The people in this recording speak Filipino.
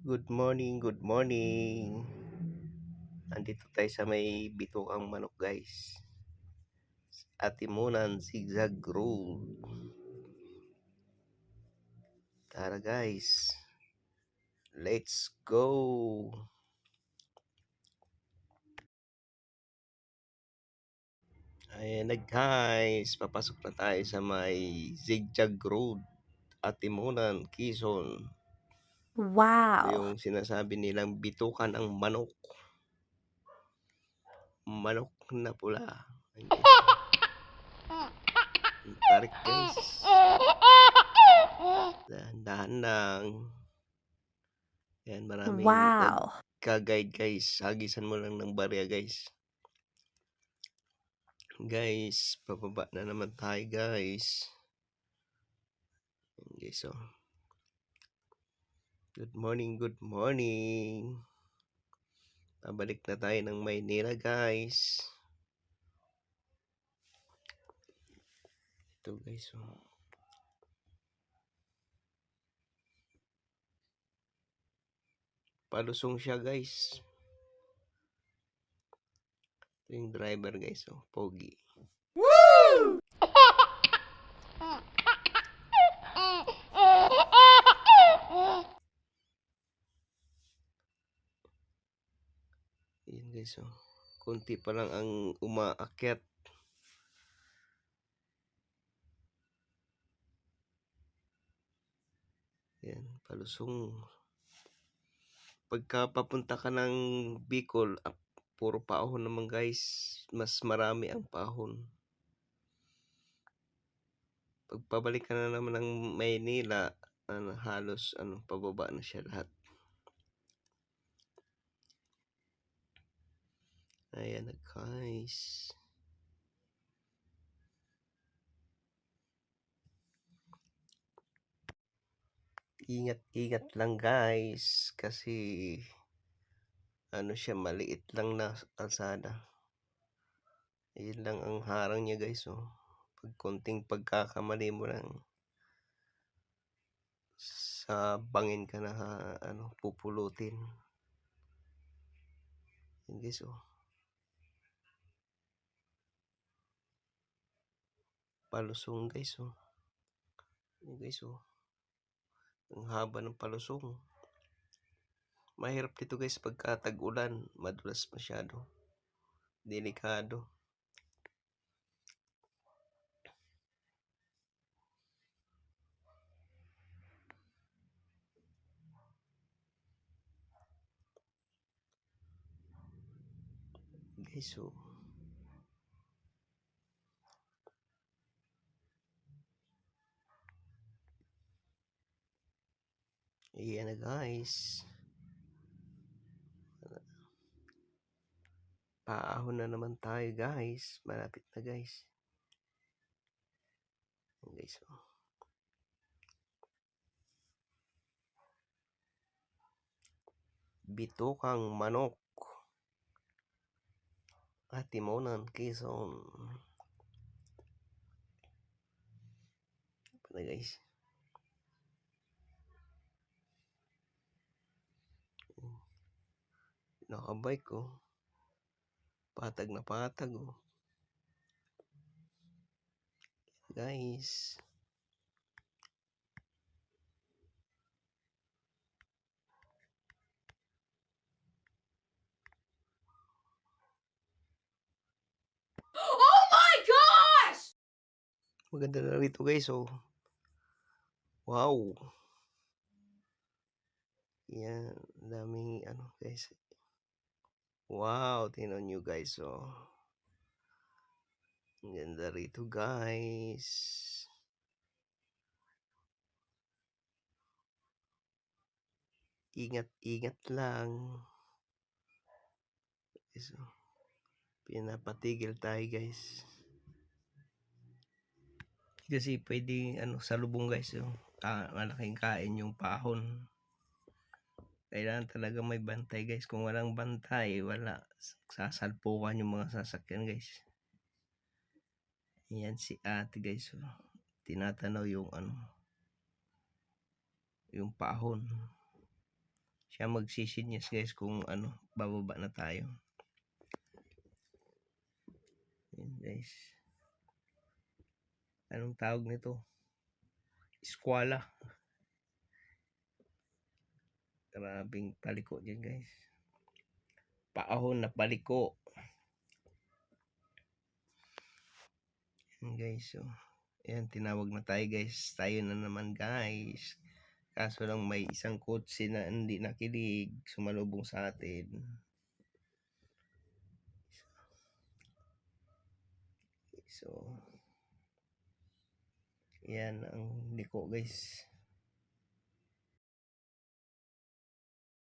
Good morning, good morning. Andito tayo sa may Bitukang Manok, guys. Atimunan Zigzag Road. Tara, guys. Let's go. Ayan na, guys. Papasok na tayo sa may Zigzag Road. Atimunan, Quezon. Ito Wow! yung sinasabi nilang bitukan ang manok. Manok na pula. Ayan, guys. Ang tarik, guys. Dahan-dahan lang. Ayan, maraming Wow! nagka-guide, guys. Hagisan mo lang ng barya, guys. Guys, pababa na naman tayo, guys. Ayan, guys, oh. Good morning, good morning. Pabalik na tayo ng Maynila, guys. Ito, guys, oh. Palusong siya, guys. Ito yung driver, guys, oh. Pogi. Woo! Ayan, guys, oh. Kunti pa lang ang umaakyat. Ayan, palusong. Pagka papunta ka ng Bicol, puro paahon naman, guys. Mas marami ang paahon. Pagpabalik ka na naman ng Maynila, halos pababa na siya lahat. Ayan na, guys. Ingat lang, guys, kasi siya, maliit lang na kalsada. Ayun lang ang harang niya, guys, oh. Pag konting pagkakamali mo lang, sa bangin ka na pupulutin. Yun, guys, oh. Palusong, guys, oh. Yun, guys, oh. Ang haba ng palusong. Mahirap dito, guys, pagka tag-ulan. Madulas masyado. Delikado. Guys, oh. Ayan na, guys. Paahon na naman tayo, guys. Malapit na, guys. Ayan, guys, oh. Bitukang Manok. Atimunan, Quezon. Ito na, guys. Nakabike, oh. Patag na patag, oh. Guys. Oh my gosh! Maganda na rito, guys, oh. Wow. Yan. Daming guys. Wow. Tingnan nyo, guys, oh. Ang ganda rito, guys. Ingat lang. Guys, oh. Pinapatigil tayo, guys. Kasi pwedeng salubong, guys, oh. Malaking kain yung pahon. Kailangan talaga may bantay, guys. Kung walang bantay, wala. Sasalpukan yung mga sasakyan, guys. Yan si ate, guys, oh. Tinatanaw yung yung pahon. Siya magsisinyas guys kung ano, bababa na tayo. Yan guys. Anong tawag nito? Eskwala. Grabing paliko dyan guys. Paahon na paliko. Yan guys. So, ayan, tinawag na tayo guys. Tayo na naman guys. Kaso lang may isang kotse na hindi nakinig. Sumalubong sa atin. So, yan ang liko guys.